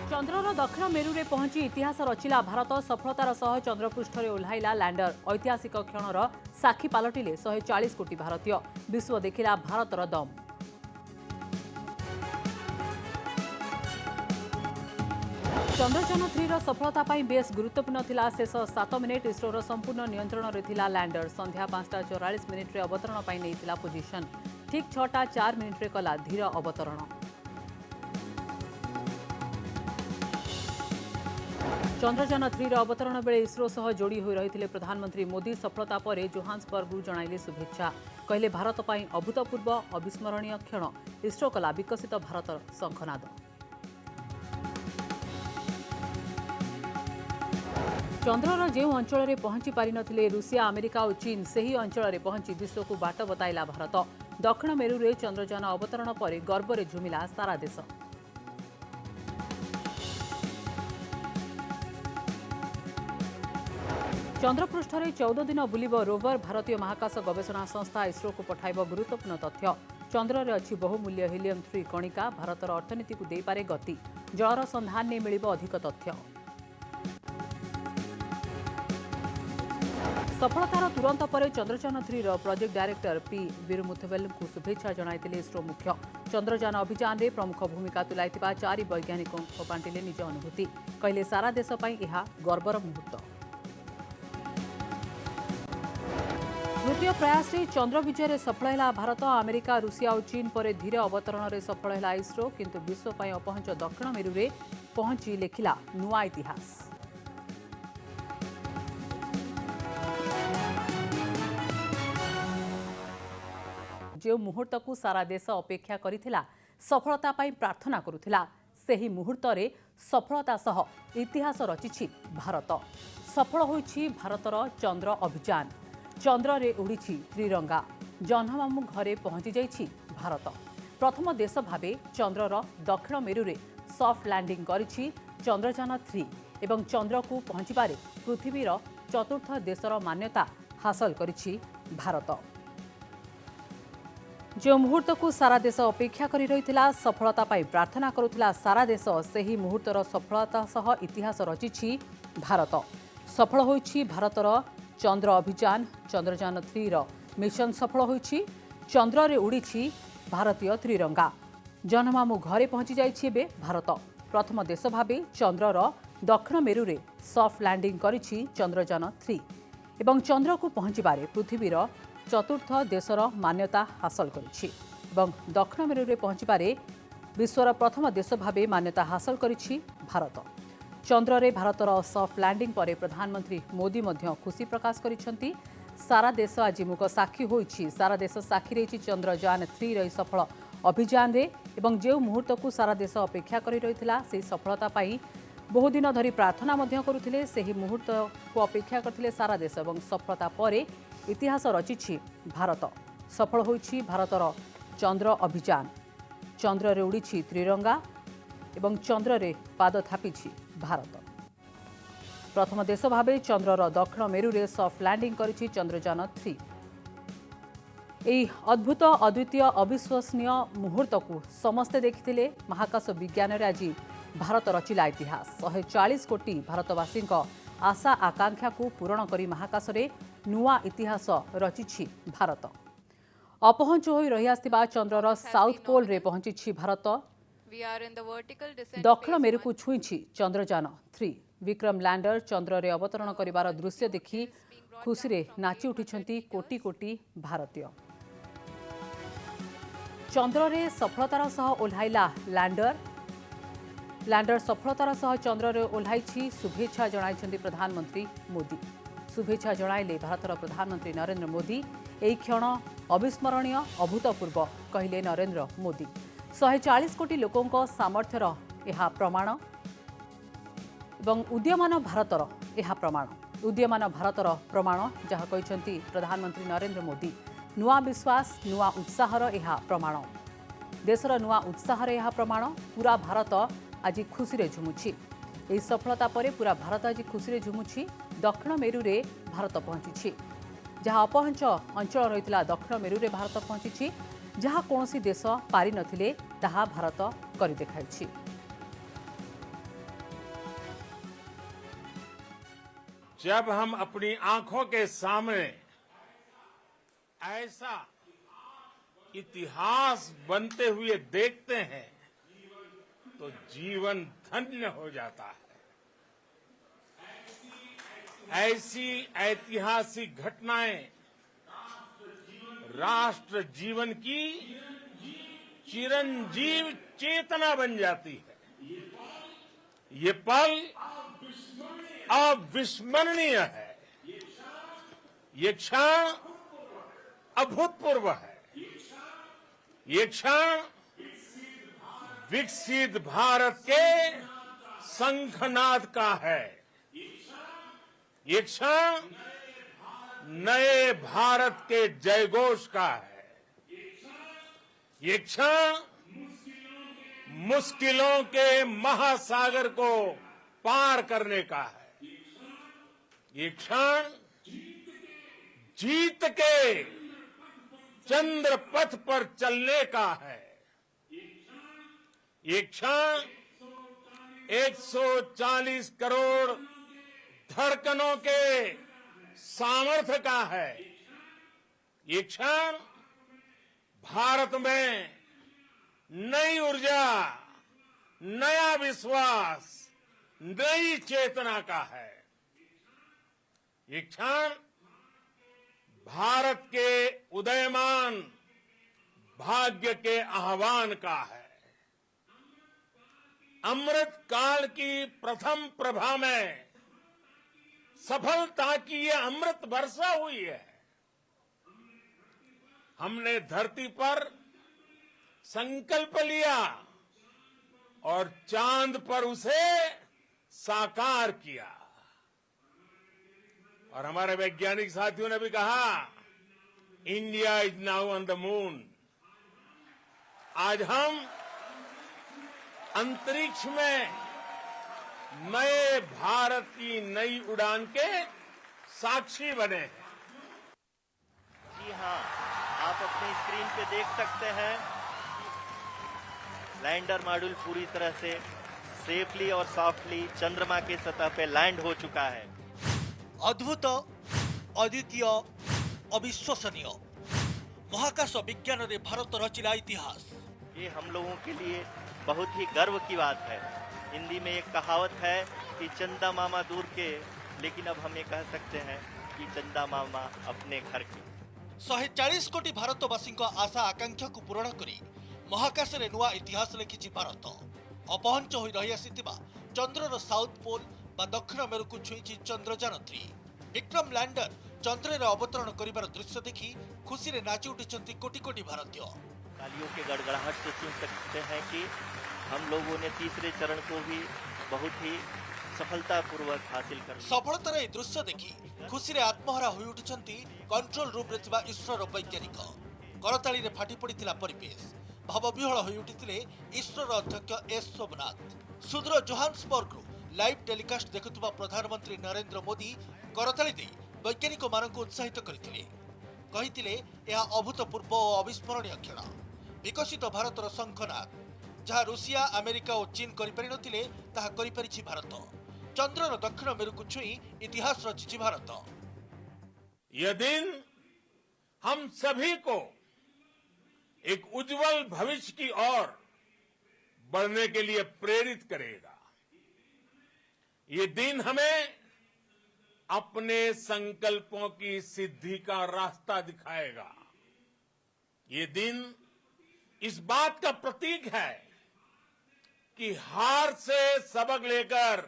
चंद्रर दक्षिण मेरु में पहुंची इतिहास रचिला भारत सफलतार सह चंद्रपृष्ठ में ओह्लाइला लैंडर ऐतिहासिक क्षणर साक्षी पलटिले 140 कोटी भारतीय विश्व देखिला भारतर दम। चंद्रयान-3 सफलता बेस गुरुत्वपूर्ण थिला शेष 7 मिनिट इसरोर संपूर्ण नियंत्रण में थिला लैंडर संध्या 5:44 रे अवतरण पाई नेइथिला पोजिशन ठीक 6:04 रे कला धीर अवतरण। चंद्रयान-3 अवतरण बेले इसरो सह जोड़ी हो रही प्रधानमंत्री मोदी सफलता पर जोहान्सबर्ग जणाइले शुभेच्छा कहले भारत पर अभूतपूर्व अविस्मरणीय क्षण इसरो कला विकसित भारत शंखनाद। चंद्रर जो अंचल में पहुंची पारि नथिले रूसिया अमेरिका और चीन से ही अंचल में पहुंची विश्व को बाट बताइला भारत। दक्षिण मेरु रे चंद्रयान अवतरण पर गर्व में झुमिला सारा देश। चंद्रपृष्ठ में 14 दिन बुलिब रोवर भारतीय महाकाश गवेषणा संस्था इसरो को पठाइब गुरुत्वपूर्ण तथ्य। चंद्र में अच्छी बहुमूल्य हीलियम-3 कणिका भारतर अर्थनीति को दे पारे गति। जलर संधान ने मिलिब अधिक तथ्य। सफलतार तुरंत पर Chandrayaan-3 project director P Veeramuthuvel को शुभेच्छा जणाइथिले इसरो मुख्य। चंद्रयान अभियान में प्रमुख भूमिका तुलाइथिबा 4 वैज्ञानिकों बांटिले निज अनुभूति कहले सारा देश पई एहा गर्वर मुहूर्त। तृतीय प्रयास रे चंद्र विजय सफल है भारत। अमेरिका रूसिया और चीन पर धीरे अवतरण में सफल है इसरो किंतु विश्व पर अपहंच दक्षिण मेरु रे पहुंची लेखिला नुआ इतिहास। जो मुहूर्त को सारा देश अपेक्षा करिथिला सफलता पाई प्रार्थना करुथिला सेही मुहूर्त रे सफलता सह इतिहास रचिछि भारत। सफल होइछि भारतर चंद्र अभियान। चंद्र रे उड़ी त्रिरंगा। जह्नमामु घरे पहुंची जाइछि भारत। प्रथम देश भावे चंद्रर दक्षिण मेरु रे सॉफ्ट लैंडिंग करिछि चंद्रयान-3 एवं चंद्र को पहुंचबारे पृथ्वीर चतुर्थ देशर मान्यता हासिल करिछि भारत। जो मुहूर्त को सारा देश अपेक्षा करि रहिथिला सफलता पाई प्रार्थना करुथिला सारा देश सेही मुहूर्तर सफलता सह इतिहास रचिछि भारत। सफल होइछि भारतर चंद्र अभियान। चंद्रयान-3 मिशन सफल होइछि। चंद्र रे उड़ीछि भारतीय त्रिरंगा। जह्नमामु घरे पहुंची जाइछि बे भारत। प्रथम देश भावे चंद्रर दक्षिण मेरु रे सॉफ्ट लैंडिंग करिछि चंद्रयान-3 एवं चंद्र को पहुंचबारे पृथ्वीर चतुर्थ देशर मान्यता हासिल करिछि एवं दक्षिण मेरु रे पहुंचबारे विश्वर प्रथम देश भावे मान्यता हासिल करिछि भारत। चंद्र रे भारतर सॉफ्ट लैंडिंग पर प्रधानमंत्री मोदी मध्य खुशी प्रकाश करिसेंती। सारा देश आज मुख साक्षी होइछि। सारा देश साक्षी रही चंद्रयान-3 सफल अभियान रे एवं जो मुहूर्त को सारा देश अपेक्षा करि रहिथिला से सफलता पाई बहुदिन धरी प्रार्थना मध्य करुथिले सेही मुहूर्त को अपेक्षा करथिले सारा देश एवं सफलता परे इतिहास रचिछि भारत। सफल होइछि भारतर चंद्र अभियान। चंद्र रे उड़ीछि त्रिरंगा एवं चंद्र रे पाद थापिछि भारत। प्रथम देश भावे चंद्रर दक्षिण मेरु रे सॉफ्ट लैंडिंग करिछि चंद्रयान-3। एही अद्भुत अद्वितीय अविश्वसनीय मुहूर्त को समस्ते देखिथिले। महाकाश विज्ञान रे आज भारत रचिला इतिहास। 140 कोटी भारतवासी आशा आकांक्षा को पूरण करी महाकाश रे नुआ इतिहास रचिछि भारत। अपहंच होई रहि आस्तिबा चंद्रर साउथ पोल रे पहुंचिछि भारत। दक्षिण मेरु को छुईछि चंद्रयान-3। विक्रम लैंडर चंद्र रे अवतरण करिवार दृश्य देखि खुशी रे नाची उठिछंती कोटी कोटी भारतीय। चंद्र रे सफलतार सह ओह्लाइला लैंडर। लैंडर सफलतार सह चंद्र रे ओह्लाइछि। शुभेच्छा जणाइछंती प्रधानमंत्री मोदी। शुभेच्छा जणाइले भारतर प्रधानमंत्री नरेंद्र मोदी। एही क्षण अविस्मरणीय अभूतपूर्व कहिले नरेंद्र मोदी। 140 कोटी लोकों सामर्थ्यर यह प्रमाण एवं उदीयमान भारतर यह प्रमाण। उदीयमान भारतर प्रमाण जहाँ कहते प्रधानमंत्री नरेंद्र मोदी। नुआ विश्वास नुआ उत्साहर यह प्रमाण। देशर नुआ उत्साहर यह प्रमाण। पूरा भारत आज खुशी रे झुमुछि। एही सफलता परे पूरा भारत आज खुशी रे झुमुछि। दक्षिण मेरु रे भारत पहुंची जहाँ अपहंच अंचल रही दक्षिण मेरु रे भारत पहुंची जहाँ कौन देश पारि नथिले ताहा भारत करि देखाइछि। जब हम अपनी आंखों के सामने ऐसा इतिहास बनते हुए देखते हैं तो जीवन धन्य हो जाता है। ऐसी ऐतिहासिक घटनाएं राष्ट्र जीवन की चिरंजीव चेतना बन जाती है। ये पल अविस्मरणीय है। ये क्षण अभूतपूर्व है। ये क्षण विकसित भारत के शंखनाद का है। ये क्षण नए भारत के जयघोष का है। ये क्षण मुश्किलों के महासागर को पार करने का है। ये क्षण जीत के चंद्र पथ पर चलने का है। ये क्षण 140 करोड़ धड़कनों के सामर्थ्य का है। ये क्षण भारत में नई ऊर्जा, नया विश्वास, नई चेतना का है। ये क्षण भारत के उदयमान भाग्य के आह्वान का है। अमृत काल की प्रथम प्रभा में सफलता की ये अमृत वर्षा हुई है। हमने धरती पर संकल्प लिया और चांद पर उसे साकार किया। और हमारे वैज्ञानिक साथियों ने भी कहा, India is now on the moon. आज हम अंतरिक्ष में नए भारत की नई उड़ान के साक्षी बने हैं। जी हाँ, आप अपनी स्क्रीन पे देख सकते हैं लैंडर मॉड्यूल पूरी तरह से सेफली और सॉफ्टली चंद्रमा की सतह पे लैंड हो चुका है। अद्भुत, अद्वितीय, अविश्वसनीय महाकाश विज्ञान रे भारत रचिला इतिहास। ये हम लोगों के लिए बहुत ही गर्व की बात है। हिंदी में एक कहावत है कि चंदा मामा दूर के, लेकिन अब हम ये कह सकते हैं कि चंदा मामा अपने घर के। 140 कोटी भारतवासी आशा आकांक्षा को पूरण करी महाकाश रे नुआ इतिहास लिखिछि भारत। अपहंच होई रही आसिथिबा चंद्रर साउथ पोल बा दक्षिण मेरु को छुईछि चंद्रयान 3। विक्रम लैंडर चंद्र रे अवतरण करिबार दृश्य देखि खुशी रे नाची उठिछन्ति कोटी कोटी भारतीय। तालियों के गड़गड़ाहट से सुन सकते हैं कि हम लोगों ने तीसरे चरण को भी बहुत ही सफलतापूर्वक हासिल कर लिया। सफलतार ए दृश्य देखि खुशी रे आत्महरा होई उठिछन्ति कंट्रोल रूम रे थिबा इसरोर वैज्ञानिक। करताली रे फाटी पड़िथिला परिवेश। भावविहल होई उठिथिले इसरोर अध्यक्ष एस सोमनाथ। सुदूर जोहान्सबर्ग लाइव टेलीकास्ट देखुथिबा प्रधानमंत्री नरेंद्र मोदी करताली दे वैज्ञानिक मानक उत्साहित करथिले। कहिथिले यह अभूतपूर्व और अविस्मरणीय क्षण। विकसित भारतर शंखनाद जहाँ रूसिया, अमेरिका और चीन करिपारि नथिले ताहा करिपारिछि भारत। चंद्रर दक्षिण मेरु को छुई इतिहास रचिछि भारत। यह दिन हम सभी को एक उज्जवल भविष्य की ओर बढ़ने के लिए प्रेरित करेगा। ये दिन हमें अपने संकल्पों की सिद्धि का रास्ता दिखाएगा। ये दिन इस बात का प्रतीक है कि हार से सबक लेकर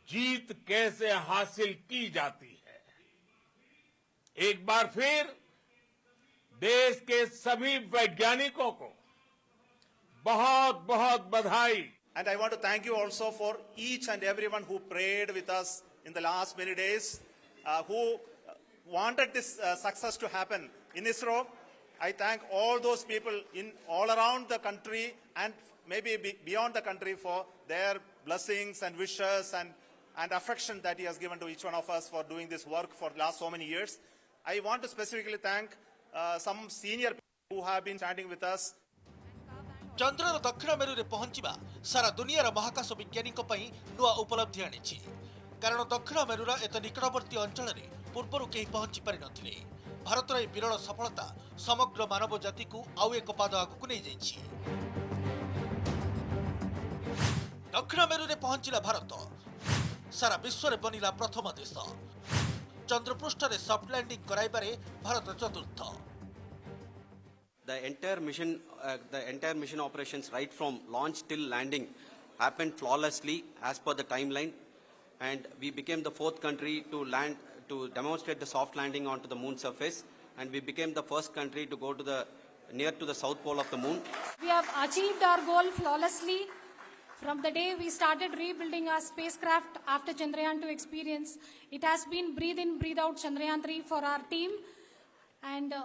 जीत कैसे हासिल की जाती है। एक बार फिर देश के सभी वैज्ञानिकों को बहुत बहुत बधाई। And I want to thank you also for each and everyone who prayed with us in the last many days, who wanted this success to happen in ISRO. I thank all those people in all around the country and maybe beyond the country for their blessings and wishes and affection that he has given to each one of us for doing this work for the last so many years. I want to specifically thank some senior people who have been standing with us. चंद्रर दक्षिण मेरु रे पहुंचीबा सारा दुनियार महाकाश विज्ञानी नुआ उपलब्धि आनी। कारण दक्षिण मेरुर एत निकटवर्ती अंचल में पूर्वर कहीं पहुंची पारि नथिले। भारतर यह विरल सफलता समग्र मानव जाति को आउ एक पाद आगक नहीं जाइछि। दक्षिण मेरु में पहुंचला भारत, सारा विश्व में बनिला प्रथम देश। चंद्रपृष्ठ में सॉफ्ट लैंडिंग कराइबारे भारत चतुर्थ। The entire mission operations right from launch till landing happened flawlessly as per the timeline, and we became the fourth country to demonstrate the soft landing onto the moon surface, and we became the first country to go to near to the south pole of the moon. We have achieved our goal flawlessly from the day we started rebuilding our spacecraft after Chandrayaan-2 experience. It has been breathe in, breathe out Chandrayaan-3 for our team, and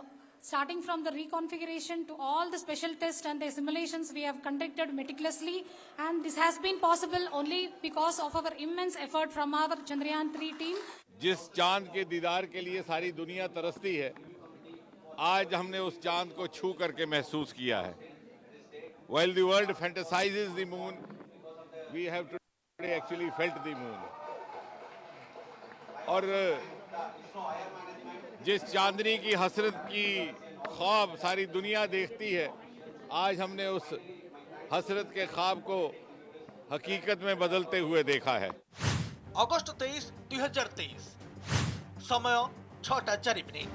starting from the reconfiguration to all the special tests and the simulations we have conducted meticulously, and this has been possible only because of our immense effort from our Chandrayaan-3 team. जिस चांद के दीदार के लिए सारी दुनिया तरसती है, आज हमने उस चांद को छू करके महसूस किया है। While the world fantasizes the moon, we have today actually felt the moon. और जिस चांदनी की हसरत की ख्वाब सारी दुनिया देखती है, आज हमने उस हसरत के ख्वाब को हकीकत में बदलते हुए देखा है। अगस्त 23, 2023 समय 6:04।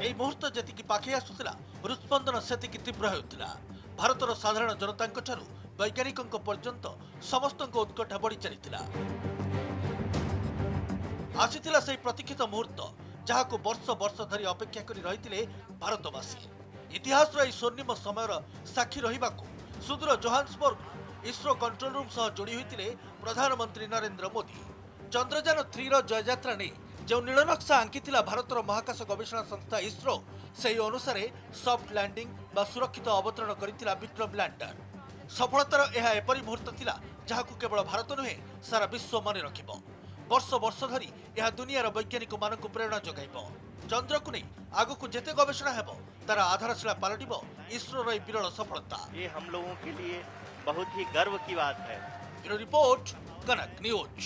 এই মুহূর্ত যেତିকি পাখি आसुला हृत्स्पंदन सेतिकी तीव्र होता। भारतर साधारण जनता ठारू वैज्ञानिकों पर्यंत समस्त उत्कंठा बढ़ी चली आसीथिला से प्रतीक्षित मुहूर्त, जहां वर्ष वर्ष धरी अपेक्षा करी रही भारतवासी। इतिहास स्वर्णिम समय साक्षी रहा सुदूर जोहान्सबर्ग इसरो कंट्रोल रूम सह जोड़ी होते प्रधानमंत्री नरेंद्र मोदी। चंद्रयान-3 जययात्रा नहीं जो नीलनक्शा आंकीला भारतर महाकाश गवेषणा संस्था इसरो, से अनुसार सॉफ्ट लैंडिंग बा सुरक्षित अवतरण करथिला विक्रम लैंडर। सफलतार यह एपरी मुहूर्त थिला जहां केवल भारत नुहे सारा विश्व मन रखिब। वर्ष वर्ष धरी यह दुनियार वैज्ञानिक मानक प्रेरणा जगाइब। चंद्र को नहीं आग को जिते गवेषणा हेब तार आधारशिला पलटिब इसरोर विरल सफलता। ये हम लोगों के लिए बहुत ही गर्व की बात है। ब्यूरो रिपोर्ट, कनक न्यूज।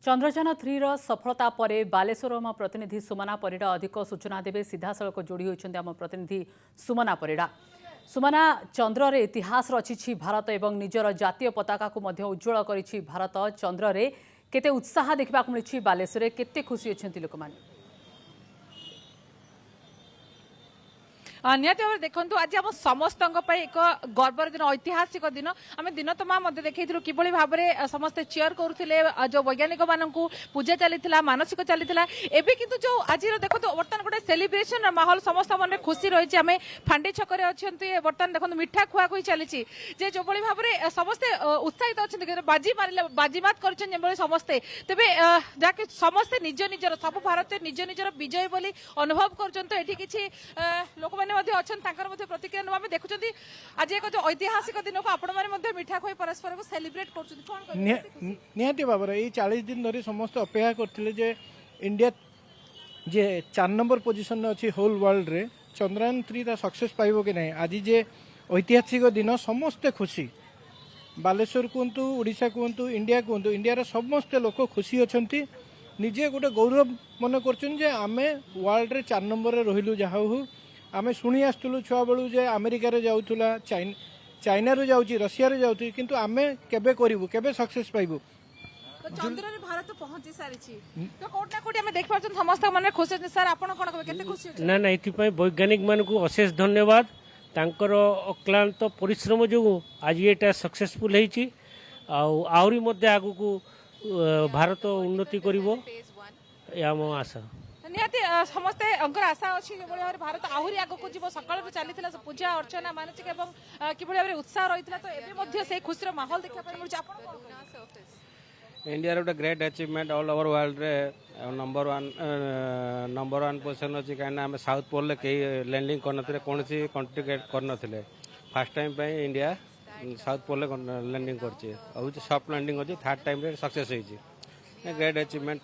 चंद्रयान-3 सफलता पर बालेश्वर आम प्रतिनिधि सुमना परिडा अधिक सूचना देवे। सीधासख जोड़ी होती आम प्रतिनिधि सुमना परिडा। सुमना, चंद्र रे इतिहास रचिछि भारत एवं निजर जातीय पताका को मध्य उज्ज्वल करिछि भारत। चंद्र रे केते उत्साह देखा मिली बालेश्वर, केते खुशी अछंती लोक माने? निहत भाव देखो आज आम समस्त एक गर्वर दिन, ऐतिहासिक दिन। आम दिन तमाम देखी कि भाव में समस्ते चेयर करुले, जो वैज्ञानिक मानक पूजा चली मानसिक चली एवं किंतु जो आज देखो बर्तमान गोटे सेलिब्रेशन माहौल समस्त मन खुशी रही। आम फांडी छकरे अच्छा बर्तमान देखो मिठा खुआखुई चली जो भाव में समस्ते उत्साहित अच्छा बाजीमात कर समस्ते। तेज जहाँकि समस्ते निज निजर सब भारतीय निज निजर विजय बोली अनुभव कर लोक प्रतिक्रिया ना देखुं आज एक जो ऐतिहासिक दिन को आपण मैंने मिठा खुई परस्पर को सेलिब्रेट निहाती भाव में 40 दिन धरी समस्त अपेक्षा करते जे इंडिया जे 4 नंबर पोजिशन अच्छी होल वर्ल्ड रे चंद्रयान-3 सक्सेस पाइब कि नहीं। आज जे ऐतिहासिक दिन समस्ते खुशी। बालेश्वर कहतु, ओडिशा कहतु, इंडिया कहतु, इंडिया समस्ते लोक खुशी अच्छा। निजे गोटे गौरव मन करमे वर्ल्ड रे 4 नंबर रे रहिलु। जहा हो आमे शुणी आसुलु छुआ बेलू जे अमेरिका रे जाउथुला, चाइना रे जाउची, रशिया रे जाउथि, किंतु आमे केबे करिवु, केबे सक्सेस पाइबु। तो चंद्र रे भारत पहुंची सारिछि तो कोट ना कोट हमें देख पाछन समस्त मन खुशी सर। आपण कोन कहबे केते खुशी ना ना इथि पय वैज्ञानिक मान को अशेष धन्यवाद। तांकर अक्लांत परिश्रम जो आज एटा सक्सेसफुल हेछि। आउरी मध्ये आगु को भारत उन्नति करिवो या मो आशा। निहाती समस्ते आशा अच्छी भाव भारत आहरी आगक जीव। सकाल चली पूजा अर्चना मानसिक कि भाव में उत्साह रही तो एवं से खुशी माहौल देखा मिलूँ। इंडिया गोटे great achievement all over world रे नंबर वन पोजिशन अच्छी कहीं आम साउथ पोल कई लैंडिंग करते कौन कंट्री करते first time India South Pole landing कर सॉफ्ट लैंडिंग अच्छी थर्ड टाइम सक्सेस होती ग्रेट अचिवमेंट।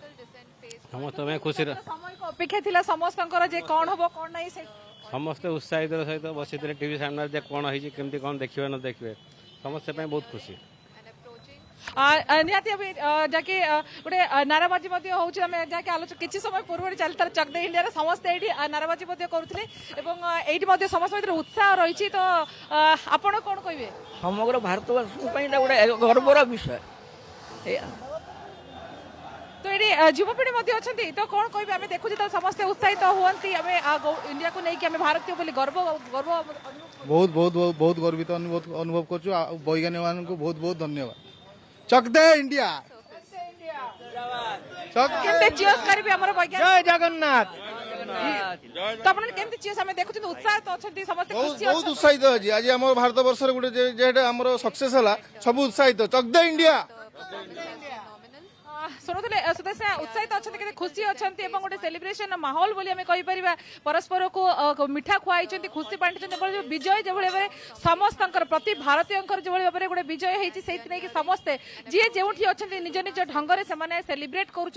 समस्त खुशी अपेक्षा थी समस्त कौन हम कौन नहीं समस्ते उत्साहित सहित बसी टीवी सामने कौन होमती कौन देखिए न देखिए समस्त बहुत खुशी। निहाती अभी जाकि गोटे नाराबाजी होउछि हमें जाकि आलोचना किछि समय पूर्व चली तार चक दे इंडिया समस्त एठी नाराबाजी करुथिले एवं एठी मध्ये समस्त भितर उत्साह रही तो आपण कोन कहबे समग्र भारतवर्ष गोटे गर्वर विषय तो ये युवपीढ़ी अच्छा तो कौन कह आम देखुचे तो समस्ते उत्साहित हुई आम इंडिया को लेकिन आम भारतीय बोली गर्व गर्व बहुत बहुत बहुत गर्वित अनुभव कर वैज्ञानिक मान को बहुत बहुत धन्यवाद चक दे इंडिया जय जगन्नाथ तो अपन केमती चीज हमें देखुचे उत्साह तो अच्छे समस्त बहुत उत्साहित अछि आज हमर भारत वर्ष रे गुटे जेटा हमर सक्सेस हला सब उत्साहित चक दे इंडिया शुणुले सुदेशा उत्साहित अच्छा के खुशी अच्छा गोटे सेलिब्रेशन माहौल बोली आम कहीपर परस्पर को मिठा खुआई खुशी बांटी विजय जो भाव में समस्त प्रति भारतीय जो भाव में गोटे विजय होती समस्ते जी जो अच्छा निज निज ढंग से सेलिब्रेट कर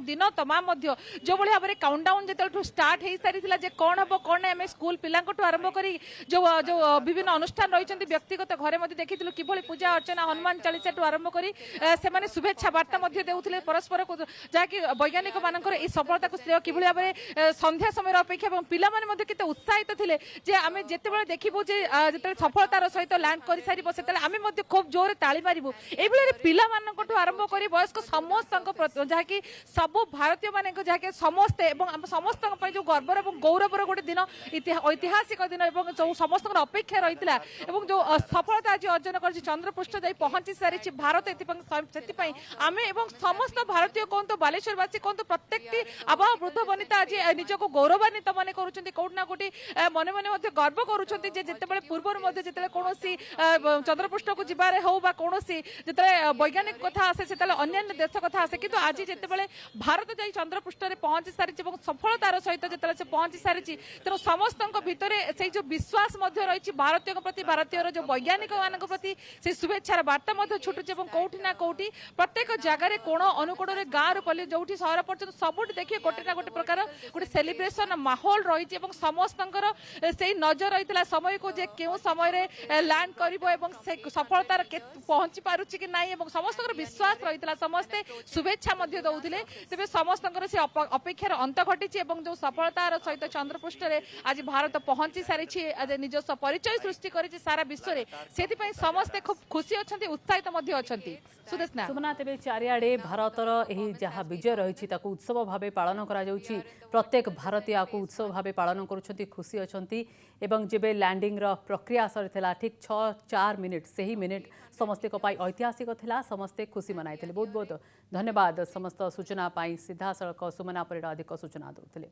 दिन तमाम जो भाव में काउंटडाउन जो स्टार्ट हो सारी जे कौन हम कौन आम स्कूल पिला आरंभ कर जो जो विभिन्न अनुष्ठान रही व्यक्तिगत घरे देखी कि पूजा अर्चना हनुमान चालीसा आरंभ कर शुभेच्छा बार्ता देते परस्पर को जहाँकि वैज्ञानिक मानकर ये सफलता को श्रेय कि भाव में संध्या समय अपेक्षा पिलाने केते उत्साहित थे जे आम जिते देखू जो सफलतार सहित लैंड कर सारी आम खूब जोर ताली मारू ये पिला आरंभ कर वयस्क समस्त जहाँकि सब भारतीय मान जहाँकि समस्ते समस्त जो गर्वर और गौरवर गोटे दिन ऐतिहासिक दिन जो समस्त अपेक्षा रही है जो सफलता आज अर्जन कर चंद्रपृष्ठ जाई पहुंची सारी भारत से आम समस्त भारतीय कहतु बालेश्वरवासी कहतु प्रत्येक आबा वृद्ध वनिता आज निजक गौरवान्वित मन करोना कोटी मन मन गर्व करुँचे पूर्व जो कौन चंद्रपृष्ठ को जीवार हो कौन जो वैज्ञानिक कथा आसे से अन्य देश कथा आसे कि आज जिते भारत जाई चंद्रपृष्ठ में पहुंची सारी सफलतार सहित जो पहुंची सारी तेणु समस्त भितर से जो विश्वास रही भारतीय प्रति भारतीय जो वैज्ञानिक मान प्रति से शुभेच्छार बार्ता छुटुचे कौटी ना कौटी प्रत्येक जगार कोण अनुकोण गाँव पल्ली जो सहर पर्यटन सबुठ देखिए गोटे ना गोटे प्रकार गोटे सेलिब्रेशन माहौल रही समस्त से नजर रही समय को जे क्यों समय लैंड कर सफलतार पहुंची पारुची कि नाई समस्त विश्वास रही समस्ते शुभेच्छा दौले तेज समस्त से अपेक्षार अंत घटी जो सफलतार सहित चंद्रपृष्ठ में आज भारत पहुंची सारी आज निजस्व परिचय सृष्टि कर सारा विश्व में समस्ते खूब खुशी अच्छा उत्साहित अच्छा सुदेशना सुमना तेज चारिआडे भारतर यही जहाँ विजय रही उत्सव भाव पालन करा जाउछि प्रत्येक भारतीय आपको उत्सव भाव पालन करुछंती खुशी अछंती एवं जेबे लैंडिंग रो प्रक्रिया सरिथिला ठीक 6-4 मिनिट सही मिनिट समस्ते को पाई ऐतिहासिक थिला समस्ते खुशी मनाइथिले बहुत बहुत धन्यवाद समस्त सूचना पाई सीधा सड़क सुमना पर अधिक सूचना दउथिले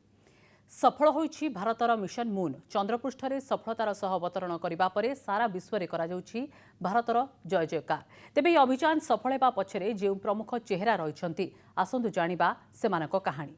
सफल होइछि भारतर मिशन मून चंद्रपृष्ठ में सफलतार सह अवतरण करबा परे सारा विश्व में करा जाउछि भारतर जय जयकार तेबे अभियान सफल हेबा पछरे जे प्रमुख चेहरा रहिछंती आसंतु जानिबा सेमानक कहानी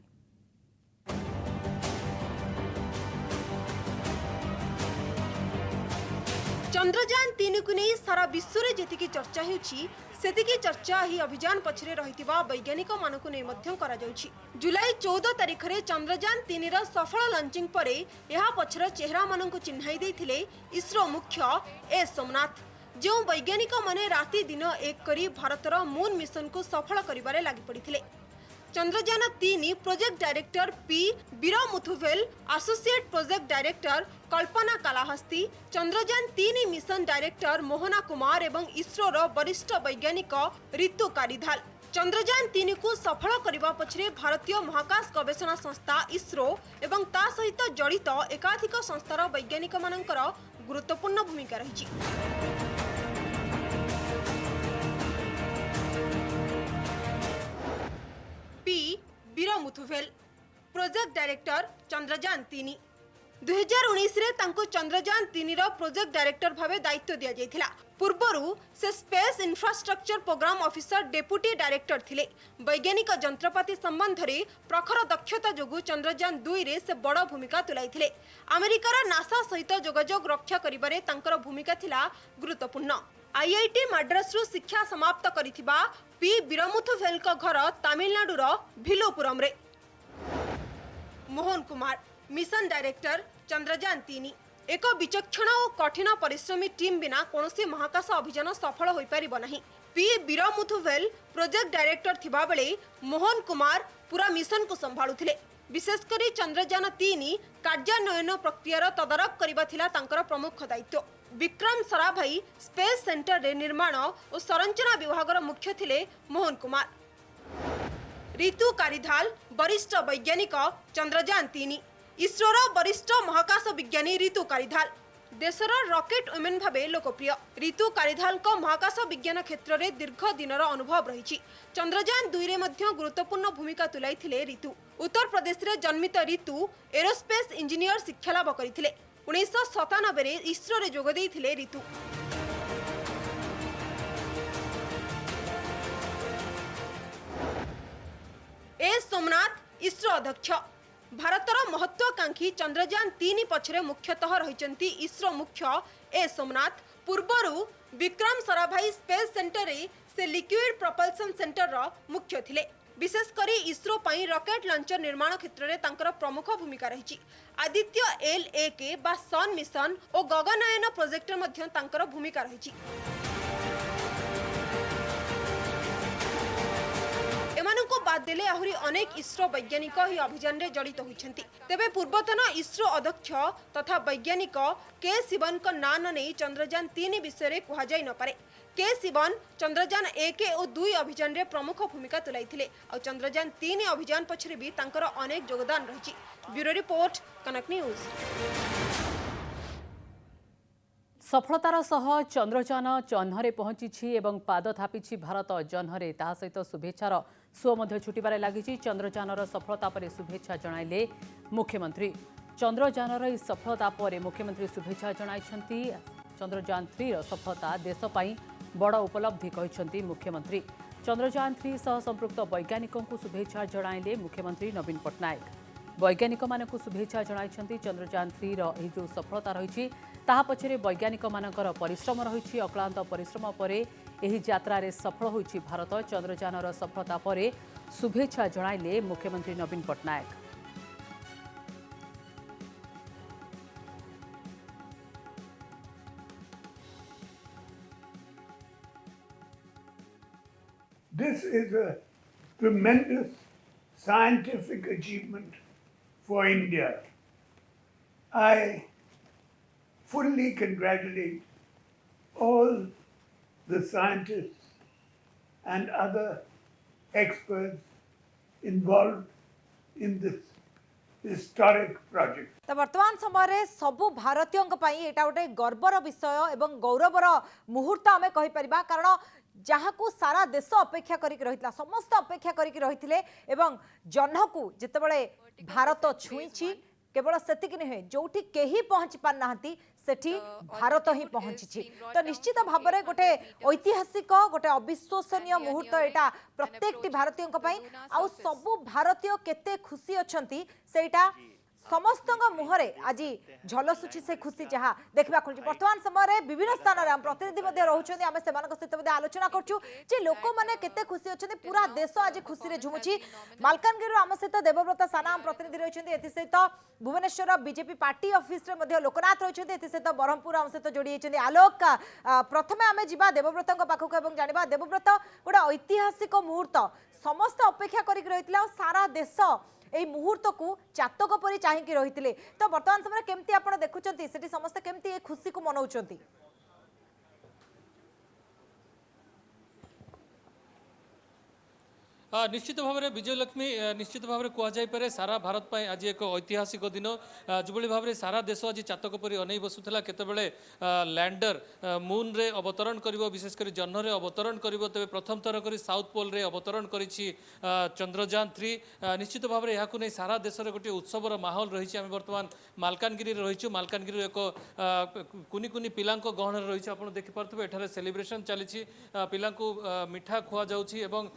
चंद्रयान 3 को नहीं सारा विश्व में जेतिकी चर्चा होउछि सेतिकी चर्चा ही अभियान पछरे रहितिबा वैज्ञानिक मानकु नै मध्यम करा जाउछि जुलाई 14 तारिख रे चंद्रयान 3 रा सफल लॉन्चिंग परे यहा पछर चेहरा मानकु चिन्हाई दैथिले इसरो मुख्य एस सोमनाथ जो वैज्ञानिक माने राति दिन एक करी भारतर मून मिशन को सफल करिबारे लागि पड़िथिले Chandrayaan 3 project director P Veeramuthuvel associate project director Kalpana Kalahasti Chandrayaan 3 mission director Mohana Kumar एवं इसरोर वरिष्ठ वैज्ञानिक ऋतु कारिधाल चंद्रयान 3 को सफल करने पछरे भारतीय महाकाश गवेषणा संस्था इसरो एवं ता सहित जड़ित एकाधिक संस्थार वैज्ञानिक मानकर गुरुत्वपूर्ण भूमिका रही पी बीरामुथुवेल प्रोजेक्ट डायरेक्टर चंद्रयान 3 2019 रे तांको चंद्रयान 3 रो प्रोजेक्ट डायरेक्टर भावे दायित्व दिया जायथिला पूर्वरु से space infrastructure programme officer deputy director थिले वैज्ञानिक जंत्रपाति संबंध रे प्रखर दक्षता जोगु चंद्रयान 2 रे से बड़ भूमिका तुलाइथिले अमेरिकार नासा सहित जोगाजोग रक्षा करिबारे तांकर भूमिका थिला गुरुत्वपूर्ण आईआईटी मद्रास रु शिक्षा समाप्त करिथिबा पी बीरामुथुवेल को घर तमिलनाडु रो भिलोपुरम रे मोहन कुमार मिशन डायरेक्टर चंद्रयान 3 एक विचक्षण और कठिन परिश्रमी टीम बिना कौनसी महाकाश अभियान सफल हो पारिब नहीं पी बीरमुथुवेल प्रोजेक्ट डायरेक्टर थिबा बेले मोहन कुमार पूरा मिशन को संभाळुथिले। विशेषकर चंद्रयान 3 कार्यान्वयन प्रक्रियार तदारख करबा थिला तांकर प्रमुख दायित्व। विक्रम साराभाई स्पेस सेंटर रे निर्माण और संरचना विभाग मुख्य थिले मोहन कुमार। ऋतु कारिधाल वरिष्ठ वैज्ञानिक चंद्रयान 3 इसरोर वरिष्ठ महाकाश विज्ञानी ऋतु कारिधाल देशर रॉकेट वुमेन भावे लोकप्रिय। ऋतु कारिधाल महाकाश विज्ञान क्षेत्र में दीर्घ दिनर अनुभव रही। चंद्रयान 2 रे मध्य गुरुत्वपूर्ण भूमिका तुलाई ऋतु। उत्तर प्रदेश रे जन्मित ऋतु एरोस्पेस इंजीनियर शिक्षालाभ करते। 1997 रे इसरो रे जोग देइथिले ऋतु। ए सोमनाथ इसरो अध्यक्ष। भारतर महत्वाकांक्षी चंद्रयान 3 पछरे मुख्यतः रहिचंती इसरो मुख्य ए सोमनाथ। पूर्वरु विक्रम साराभाई स्पेस सेंटर रे से लिक्विड प्रोपल्सन सेंटर रो मुख्य थिले। विशेषकर इसरो पई रॉकेट लॉन्चर निर्माण क्षेत्र में तांकर प्रमुख भूमिका रही। आदित्य LAK बा सन मिशन और गगनयान प्रोजेक्ट मध्य तांकर भूमिका रही। एमानंको बाद देले आहुरी अनेक इसरो वैज्ञानिक ही अभियान रे जड़ित होइछंती। तेबे पूर्वतन इसरो अध्यक्ष तथा वैज्ञानिक के शिवन को नाम नहीं चंद्रयान 3 विषय रे कहा जाय न पारे। के शिवन चंद्रयान 1 और 2 अभियान रे प्रमुख भूमिका तुलाइथिले और चंद्रयान 3 अभियान पछरे भी तांकर अनेक योगदान रही। ब्यूरो रिपोर्ट कनक न्यूज। सफलतार सह चंद्रयान जह्नरे पहुंची एवं पाद थापी भारत जह्नरे ता सहित शुभेच्छार सुओ मध्य छुटिबारे लागिछि। चंद्रयानर सफलता पर शुभेच्छा जणाइले मुख्यमंत्री। चंद्रयानर इस सफलता पर मुख्यमंत्री शुभेच्छा जणाइछंती। चंद्रयान 3 सफलता देश पई बड़ उपलब्धि कहिछंती मुख्यमंत्री। चंद्रयान 3 सह संपृक्त वैज्ञानिकों को शुभेच्छा जणाइले मुख्यमंत्री नवीन पट्टनायक। वैज्ञानिक मानक शुभेच्छा जणाइछंती। चंद्रयान 3 रो एही जो सफलता रही ताहा पछरे वैज्ञानिक मानकर परिश्रम रही। अक्लांत परिश्रम पर एही यात्रा रे सफल होइछि भारत। चंद्रयानर सफलता पर शुभेच्छा जणाइले मुख्यमंत्री नवीन Patnaik. This is a tremendous scientific achievement for India. I fully congratulate all the scientists and other experts involved in this historic project. तो वर्तमान समय सबु भारतीयों एटा गोटे गर्वर विषय एवं गौरवर मुहूर्त आम कहीपर कारण जहाँ को सारा देश अपेक्षा करी समस्त अपेक्षा करी एवं जह्न को जितेबाला भारत छुई केवल सेतिक नुहे जोठी केही पहुंची पारना सेठी भारत ही पहुंची। तो निश्चित भाव में गोटे ऐतिहासिक गोटे अविश्वसनीय मुहूर्त एटा प्रत्येक भारतीयों आउ सबु भारतीय केते खुशी अछंती सेटा समस्त मुहरे आज झलसुची से खुशी जहाँ देखा वर्तमान समय विभिन्न स्थान में प्रतिनिधि रोचे आम सहित आलोचना करूँ लोक मैंने केते खुशी अच्छा पूरा देश आज खुशी झुमुची। मालकानगिरी आम सहित देवव्रत साना प्रतिनिधि रही सहित भुवनेश्वर बीजेपी पार्टी ऑफिस रे लोकनाथ रही सहित ब्रह्मपुर आम सहित जोड़ी होती आलोक। प्रथमे आम जा देवव्रत पाखक जाना देवव्रत गोटे ऐतिहासिक मुहूर्त समस्त अपेक्षा कर सारा देश এই মুহূর্তকু চাতক পরি চাহিকি রহিଥିଲେ। তো বর্তমান সময় কেমতি আপন দেখুচন্তি সেটি সমস্ত কেমতি এই খুশি কু মনাউচন্তি? निश्चित भाव में विजयलक्ष्मी निश्चित भाव में कहुपे सारा भारत पर आज एक ऐतिहासिक दिन जो भाव में सारा देश आज चातक परी अनै बसुला केतबेले लैंडर मून रे अवतरण करिवो विशेषकर जह्न रे अवतरण करिवो तेबे प्रथम थर करी साउथ पोल रे अवतरण करिछि चंद्रयान 3 निश्चित भाव में यहाँ सारा देश में गोटे उत्सवर माहौल रही। आम बर्तमान मालकानगिरी रही मालकानगिरी एक कुनी कुनी पिला गहन रही आप देखिपे एठारे सेलिब्रेशन चली पिला मिठा खुआ जाउछि एवं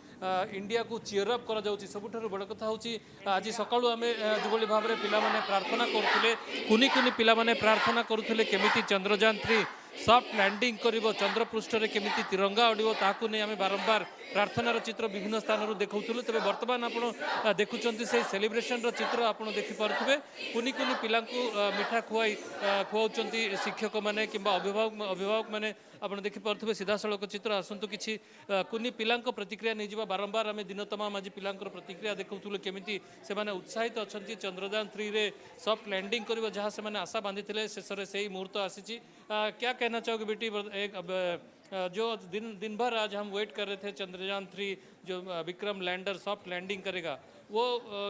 इंडिया को चीयर अप करा जाउछि। सबुठारु बड़ कथा होछि आज सकाळु आमे जोबोली भाबरे पिला माने प्रार्थना करूथिले कुनी कुनी पिला माने प्रार्थना करूथिले केमिति चंद्रयान 3 सॉफ्ट लैंडिंग करिवो चंद्र पृष्ठ रे केमिति तिरंगा उड़िवो ताकू नै आमे बारंबार प्रार्थनार चित्र विभिन्न स्थान देखुलु। तेज बर्तमान आप देखुं से सेलिब्रेशन चित्र आप देखिपे कुनि कुनि पिला मिठा खुआई खुआउंट शिक्षक मैंने कि अभिभावक मैंने आप देखिपे सीधा सड़क चित्र आसतु कि कुनि पिला प्रतिक्रिया नहीं जावा बारंबार आम दिन तमाम आज पिला प्रतिक्रिया देखुलु केमिति से उत्साहित अच्छा चंद्रयान 3 रे सॉफ्ट लैंडिंग कर जहाँ से आशा बांधी शेष में से ही मुहूर्त आसी। क्या कहना चाहोगे बेटी जो दिन भर आज हम वेट कर रहे थे चंद्रयान 3 जो विक्रम लैंडर सॉफ्ट लैंडिंग करेगा वो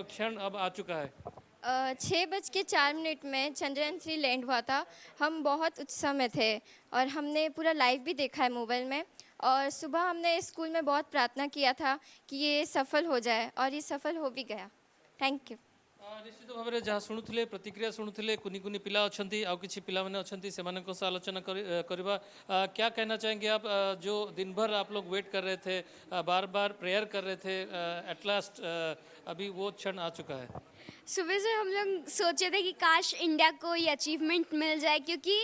क्षण अब आ चुका है। 6:04 में चंद्रयान 3 लैंड हुआ था। हम बहुत उत्साह में थे और हमने पूरा लाइव भी देखा है मोबाइल में और सुबह हमने स्कूल में बहुत प्रार्थना किया था कि ये सफल हो जाए और ये सफल हो भी गया। Thank you. निश्चित भाव में जहाँ शुणुले प्रतिक्रिया शुणुले कुनि कुनि पिला अच्छी आउ किछि पिला माने अच्छी से आलोचना करवा क्या कहना चाहेंगे आप जो दिन भर आप लोग वेट कर रहे थे बार बार प्रेयर कर रहे थे एट लास्ट अभी वो क्षण आ चुका है। सुबह से हम लोग सोचे थे कि काश इंडिया को ये अचीवमेंट मिल जाए क्योंकि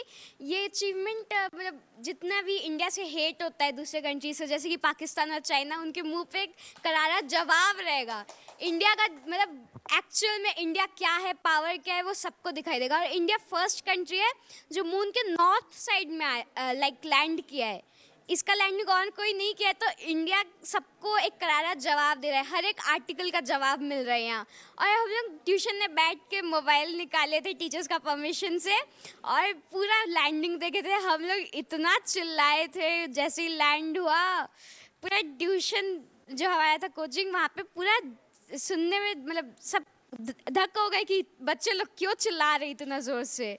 ये अचीवमेंट मतलब जितना भी इंडिया से हेट होता है दूसरे कंट्री से जैसे कि पाकिस्तान और चाइना उनके मुंह पे करारा जवाब रहेगा। इंडिया का मतलब एक्चुअल में इंडिया क्या है पावर क्या है वो सबको दिखाई देगा और इंडिया फर्स्ट कंट्री है जो मून के नॉर्थ साइड में लाइक लैंड किया है। इसका लैंडिंग और कोई नहीं किया तो इंडिया सबको एक करारा जवाब दे रहा है। हर एक आर्टिकल का जवाब मिल रहा है यहाँ और हम लोग ट्यूशन में बैठ के मोबाइल निकाले थे टीचर्स का परमिशन से और पूरा लैंडिंग देखे थे। हम लोग इतना चिल्लाए थे जैसे ही लैंड हुआ पूरा ट्यूशन जो हमारा था कोचिंग वहाँ पे पूरा सुनने में मतलब सब धक्का हो गए कि बच्चे लोग क्यों चिल्ला रहे इतना जोर से।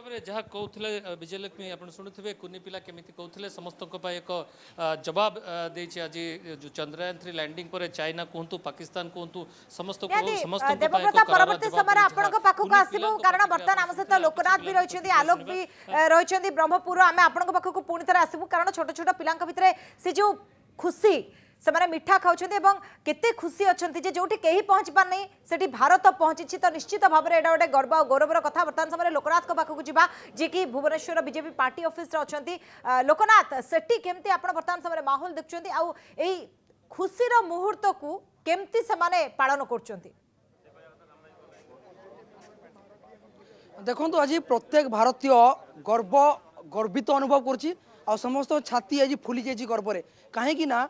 जहाँ कहते विजयलक्ष्मी आप शुणुवे कुनि पिला केमिति कहते समस्त एक जवाब देछि आज जो चंद्रयान 3 लैंडिंग पर चाइना कहतु पाकिस्तान कहतु समस्त देवव्रता परवर्ती समय आपनक पाखक आसीबो कारण बर्तमान आम सहित लोकनाथ भी रहिछथि आलोक भी रहिछथि ब्रह्मपुर आमे आपनक पाखक पुणी थरे आसीबो कारण छोट छोट पिलांक भितरे से जो खुशी से माने मिठा खाउछथि एवं केते खुशी अछंती जे जोठी केही पहुंच पार नै सेठी भारत पहुंची तो निश्चित भाव में एटा गोटे गर्व और गौरवर कथा। बर्तमान समय लोकनाथ को पाखक जिबा जे कि भुवनेश्वर बीजेपी पार्टी ऑफिस रे अछंती। लोकनाथ सेठी केमती आपण बर्तमान समय माहौल देखछंती आ एई खुशीर मुहूर्त को केमती से माने पालन करछंती। देखो आज प्रत्येक भारतीय गर्वित अनुभव करछि आ समस्त छाती आज फुली जाइछि गर्व रे काहे ना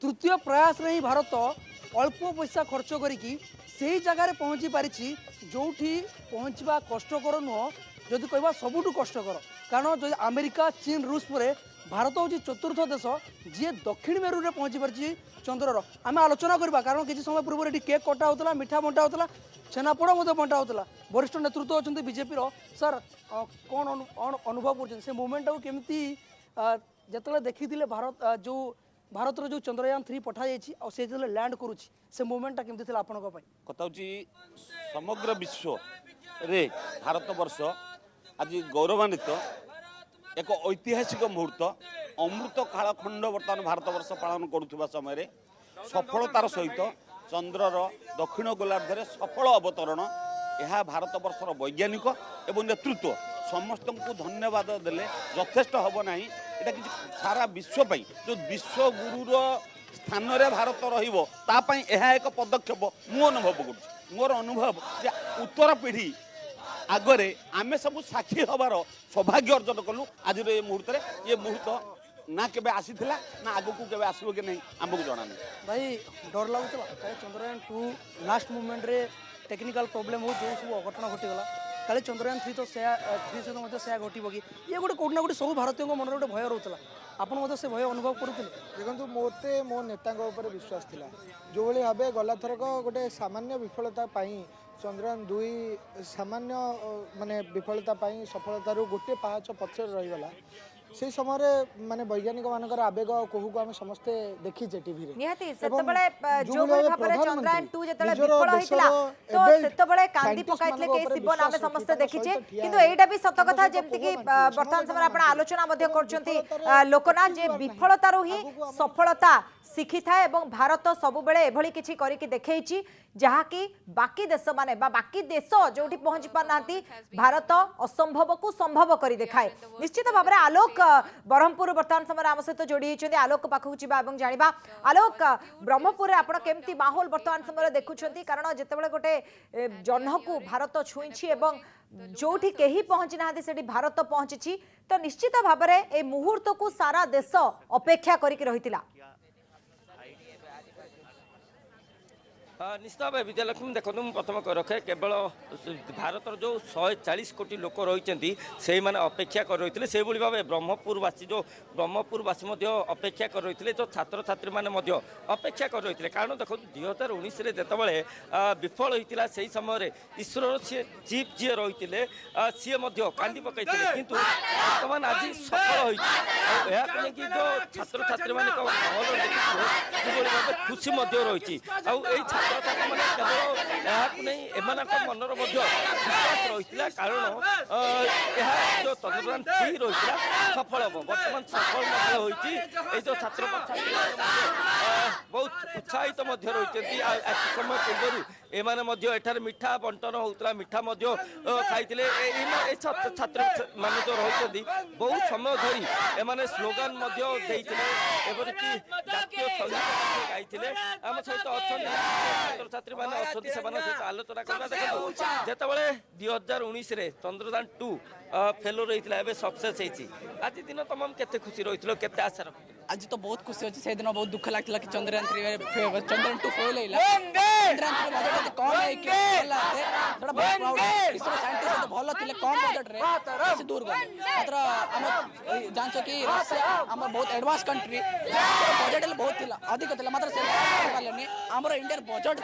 तृतीय प्रयास रे ही भारत अल्प पैसा खर्च करिकी सही जगह पहुँची पारिछि जोठी पहुँचवा कष्टकर नुह जदि कहबा सबुठु कष्टकर कारण जो अमेरिका चीन रूस पर भारत हूँ चतुर्थ देश जी दक्षिण मेरु रे पहुँची पारिछि चंद्रर। आम आलोचना करबा कारण किसी समय पूर्व ये केक कटा होता मिठा बंटा होता छेनापोड़ बंटा होता वरिष्ठ नेतृत्व अच्छा बीजेपी सर कौन अनुभव कर से मुवमेंट को केमती जिते देखी भारत जो भारत जो चंद्रयान 3 पठा से जो लैंड करुच्ची से मुवमेंटा केमती थी आपण कथा समग्र विश्व रे भारत वर्ष आज गौरवान्वित एक ऐतिहासिक मुहूर्त अमृत कालखंड बर्तमान भारत वर्ष पालन करुवा समय सफलतार सहित चंद्रर दक्षिण गोलार्धरे सफल अवतरण यह भारत वर्षर वैज्ञानिक एवं नेतृत्व समस्त को धन्यवाद देले यथेष्ट हम ना यहाँ कि सारा विश्व जो विश्व गुरुर स्थान रे भारत रही एक पदक्षेप मु अनुभव कर मोर अनुभव जे उत्तर पीढ़ी आगरे आमे सब साक्षी हबार सौभाग्य अर्जन कलु आज ये मुहूर्त ना केबे आसीथिला ना आगु को केबे आसीबो के नहीं आमको जाना नहीं भाई डर लागुला चंद्रयान 2 लास्ट मोमेंट रे टेक्निकल प्रॉब्लम हो जो सब अघटना घटीगला काले चंद्रयान 3 तो से घटब कि ये गोटे कौटना गोटे सब भारतीय मन गोटे भय रोला आपड़ से भय अनुभव करुले देखो मत मो नेता विश्वास था जो भाव गला थरक गोटे सामान्य विफलता चंद्रयान 2 सामान्य माने विफलता सफलतार गोटे पाहाच पछरे रहीगला से समय माने वैज्ञानिक मानकर आवेग कोहू को आम समस्ते देखीचे टीवी रे निहाती सेतबेले जो भाबरे चंद्रयान 2 जेतले विफल होइतिला तो सेतबेले कांदी पकाइतले के शिवन आमे समस्त देखिचे किंतु एटा भी सत कथा जेमति कि वर्तमान समय आपण आलोचना मध्ये करचंती लोकनाथ जे विफलता रो ही सफलता शिखी थाए एवं भारत सबु बेले एभली किछि करि कि देखैछि जहा कि बाकी देश माने बा बाकी देश जोठी पहुंच पानांती भारत असंभव को संभव करि देखाए निश्चित भाबरे आलोक ब्रह्मपुर वर्तमान समय आम सहित जोड़ी होती आलोक पाखु जीवा एवं जानिबा आलोक ब्रह्मपुर आपण केमती माहौल वर्तमान समय देखुछंती कारण जेतेबेले गोटे जन्ह को भारत छुईछि एवं जोठी केही पहुंची नांती सेठी भारत पहुंची तो निश्चित भाबरे ए मुहूर्त को सारा देश अपेक्षा करिक रहितिला निश्चित भाव विजयलक्ष्मी देखो मुझे प्रथम रखे केवल भारत जो 140 कोटी लोक रही से मैंने अपेक्षा कर रही से भाव ब्रह्मपुरवासी जो ब्रह्मपुरवासी अपेक्षा कर रही जो छात्र छात्री मैंने अपेक्षा कर रही कारण देखो 2019 जितेबाला विफल होता से समय इसरो सी चीफ जी रही सी कांदी पकई किंतु बर्तमान आज सफल होती जो छात्र छात्री मैंने भाव खुशी रही मैंने केवल नहीं मनर विश्वास रही कारण जो चंद्रयान 3 रही सफल हम बर्तमान सफल होती जो छात्र छात्री बहुत उत्साहित रही समय पूर्व एमाने मिठा बंटन होता मिठा खाई छात्र मान जो रही बहुत समय धरी एमाने स्लोगान एपरिकी जातीय संगीत गाई आम सहित छात्र छात्री मैंने अच्छा सहित आलोचना करना देखो जितेबाला 2019 चंद्रयान 2 फेलो रही है सक्सेस होती आज दिन तुम केते खुशी रही केते आशा रख आज तो बहुत खुशी अच्छी से दिन बहुत दुख लगता कि चंद्रयान 2 फेल चंद्रयान कौन है कि बहुत प्राउड इसरो साइंटिस्ट भल थे कम बजेट रे से दूर गले मात्र आम जान कि रशिया आम बहुत एडवांस कंट्री बजेट बहुत थिला अधिक थिला मात्र से पालेनी हमर इंडियन बजेट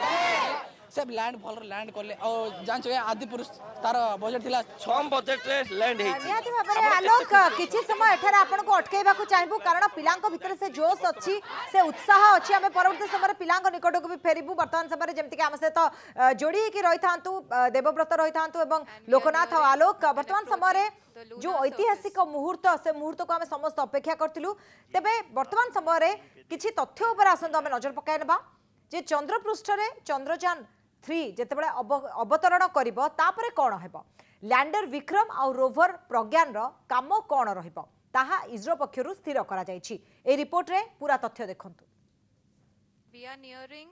सब लैंड भल लैंड करले और जान आदि पुरुष तार बजेट थिला 6 बजेट रे लैंड हे निहाती भाबरे आलोक किछि समय एठारे आपन को अटकेबा को चाहबो कारण पिलांक भितर से जोश अछि से उत्साह अछि हमें परवर्ती समय पिलांक निकट को भी फेरिबु वर्तमान समय जेमति कि हम से तो जोड़ी के रहि थांतु देवव्रत रहि थांतु एवं लोकनाथ और आलोक वर्तमान समय जो ऐतिहासिक मुहूर्त से मुहूर्त को हमें समस्त अपेक्षा करथिलु तेबे वर्तमान समय किछि तथ्य ऊपर आसंत हमें नजर पकाइनबा जे चंद्र पृष्ठ रे चंद्रयान 3 जेतेबेले अवतरण करिवो तापरे कोन हेबो लैंडर विक्रम और रोवर प्रज्ञान रो काम कोन रहिबो ताहा इस्रो पक्षरु स्थिर करा जायछि ए रिपोर्ट रे पूरा तथ्य देखंतु we are nearing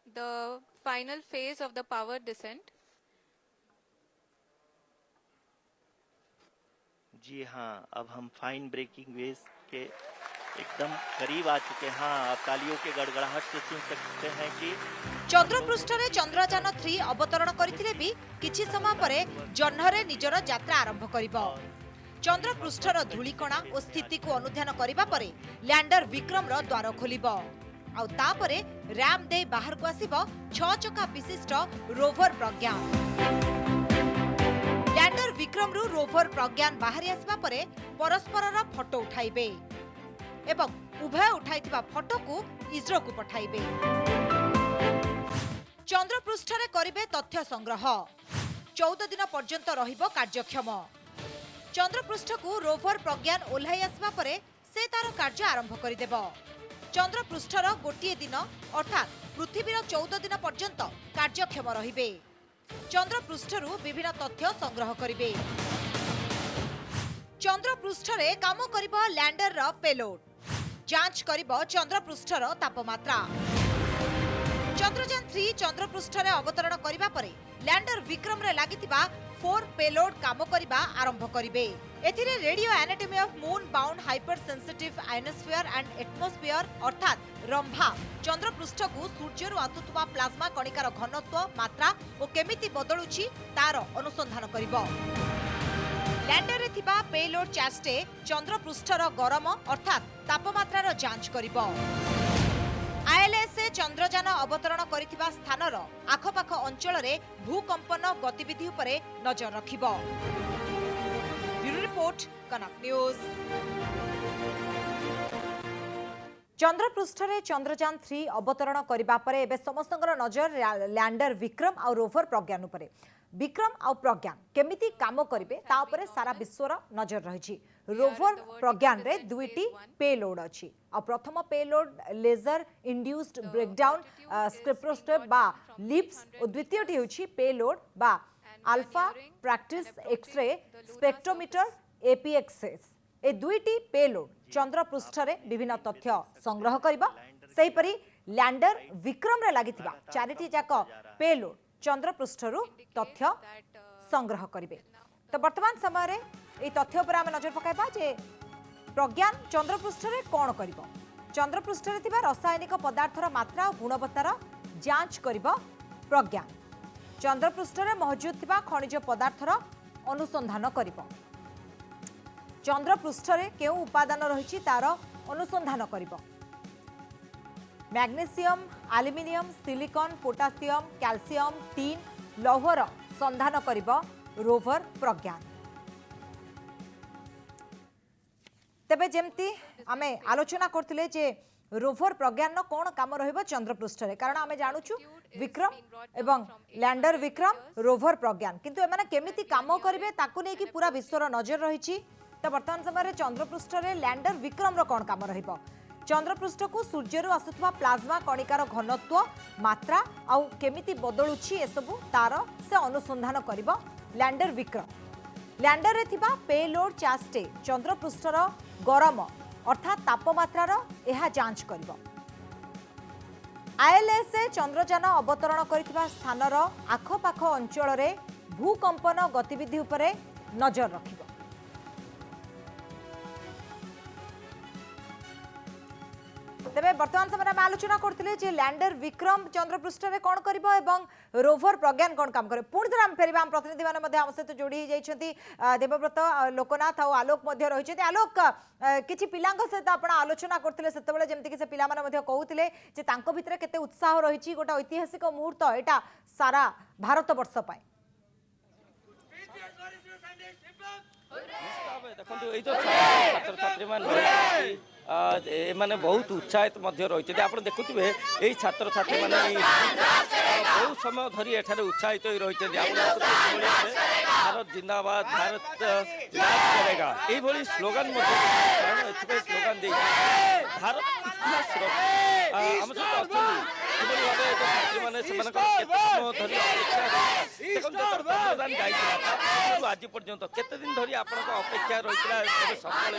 the final phase of the power descent जी हाँ अब हम फाइन ब्रेकिंग वेव के एकदम करीब आ चुके हैं हाँ तालियों के गड़गड़ाहट से सुन सकते हैं कि चंद्रपृष्ठ रे चंद्रयान 3 अवतरण करथिले भी किछि समय परे जह्नरे निजर यात्रा आरंभ करिवो चंद्रपृष्ठर धूलिकणा और स्थिति को अनुध्यान करिबा परे लैंडर विक्रम रो द्वार खोलिबो आ तापरे रैम दे बाहर को आसीबो 6 चका विशिष्ट रोवर प्रज्ञान लैंडर विक्रम रु रोवर प्रज्ञान बाहरी आसीबा परे परस्परर फोटो उठाइबे एवं उभय उठाइथिबा फोटो को इस्रो को पठाइबे चंद्रपृष्ठ रे करिबे तथ्य संग्रह 14 दिन पर्यंत रहिबो कार्यक्षम चंद्रपृष्ठ को रोवर प्रज्ञान ओल्हाई आसबा परे से तार कार्य आरंभ करिदेबो चंद्रपृष्ठर गोटिए दिन अर्थात पृथ्वीर 14 दिन पर्यंत कार्यक्षम रहिबे चंद्रपृष्ठरु विभिन्न तथ्य संग्रह करिबे चंद्रपृष्ठरे काम करिबो लैंडर रो पेलोड जांच करिबो चंद्रपृष्ठर तापमात्रा चंद्रयान 3 चंद्रपृष्ठरे अवतरण करिबा परे लैंडर विक्रम रे लागितिबा 4 पेलोड काम करिबा आरंभ करिबे एथिरे radio anatomy of moon bound hypersensitive ionosphere and atmosphere अर्थात रंभा चंद्रपृष्ठ को सूर्य रु आतुतुबा प्लाज्मा कणिकार घनत्व मात्रा और केमिति बदलुची तार अनुसंधान करिबो लैंडर रे थिबा पेलोड चास्टे चंद्रपृष्ठर गरम अर्थात तापमात्रार जांच करिबो आईएलएस चंद्रयान अवतरण करिथिबा स्थानर आखपाख अंचल रे भूकंपन गतिविधि उपरे नजर रखिबो ब्यूरो रिपोर्ट कनक न्यूज। चंद्रपृष्ठरे चंद्रयान 3 अवतरण करबा परे एबे समस्तଙ୍କର नजर लैंडर विक्रम आ रोवर प्रज्ञान उपरे। विक्रम आ प्रज्ञान केमिति काम करिवे ता उपरे सारा विश्वर नजर रहिछि। रोवर प्रज्ञान रे दुईटी पेलोड अछि आ प्रथम payload laser induced breakdown spectroscope बा लिप्स और द्वितीयटी होछि पेलोड बा अल्फा प्रैक्टिस एक्सरे स्पेक्ट्रोमीटर एपीएक्सएस। ए दुईटी पेलोड चंद्र पृष्ठरे विभिन्न तथ्य संग्रह करिबा। सेहि परि लैंडर विक्रम रे लागिथिबा चारिटी जाक पेलोड चंद्र पृष्ठरु तथ्य संग्रह करिवे। तो वर्तमान समय रे ए तथ्य पर आमे नजर पकाइबा जे प्रज्ञान चंद्र पृष्ठरे कोन करिवो। चंद्र पृष्ठरे थिबा रासायनिक पदार्थर मात्रा और गुणवत्तार जांच करिवो प्रज्ञान। चंद्र पृष्ठरे मौजूद थिबा खनिज पदार्थर अनुसंधान करिवो। चंद्र पृष्ठरे केउ उपादान रहिछि तार अनुसंधान करिवो। Magnesium aluminium silicon potassium calcium tin लौहर संधान करिवो रोवर प्रज्ञान। तेबे जेमती आमे आलोचना करथिले जे रोवर प्रज्ञान कोन काम रहिबो चंद्र पृष्ठरे कारण आमे जानुछु विक्रम एवं लैंडर विक्रम रोवर प्रज्ञान किंतु एमाने केमिति काम करिवे ताकू नै कि पूरा विश्वर नजर रहिछि। तो वर्तमान समय चंद्रपृष्ठ रे लैंडर विक्रम रो कोन काम रहिबो। चंद्रपृष्ठ को सूर्य रो आसुथबा प्लाज्मा कणिकार घनत्व मात्रा आउ केमिति बदलुछि ए सब तार से अनुसंधान करिवो लैंडर विक्रम। लैंडर रे थिबा पेलोड चास्टे चंद्रपृष्ठ रो गरम अर्थात तापमात्रा रो एहा जांच करिवो। आईएलएस चंद्रयान अवतरण करिथिबा स्थान रो आखपाख अंचल रे भूकंपन गतिविधि उपरे नजर रखिबो। तेबे वर्तमान समय आम आलोचना करथिले जे लैंडर विक्रम चंद्रपृष्ठ रे कोन करिवो एवं रोवर प्रज्ञान कोन काम करे। पुणी थोड़ा फेरबा हम प्रतिनिधि माने मध्ये हम सहित जोड़ी जाइछथि देवव्रत लोकनाथ और आलोक मध्ये रहिछथि। आलोक किछि पिलांग सहित आपण आलोचना करथिले सेतेबेले जेमति कि से पिला माने मध्ये कहउथिले जे तांको भितरे केते उत्साह रहिछि गोटा ऐतिहासिक मुहूर्त एटा सारा भारत वर्ष पाए। देखो ये छात्र छात्री मैंने बहुत उत्साहित रही आप देखुवे यही छात्र छात्री मैंने बहुत समय धरी एठारे उत्साहित रही भारत जिंदाबाद भारत विकास करेगा यही स्लोगान स्लोगान दे भारत इतिहास आम सहित छात्री मैंने चंद्रयान जाइए आज पर्यंत केते दिन धरी आप अपेक्षा रही सफल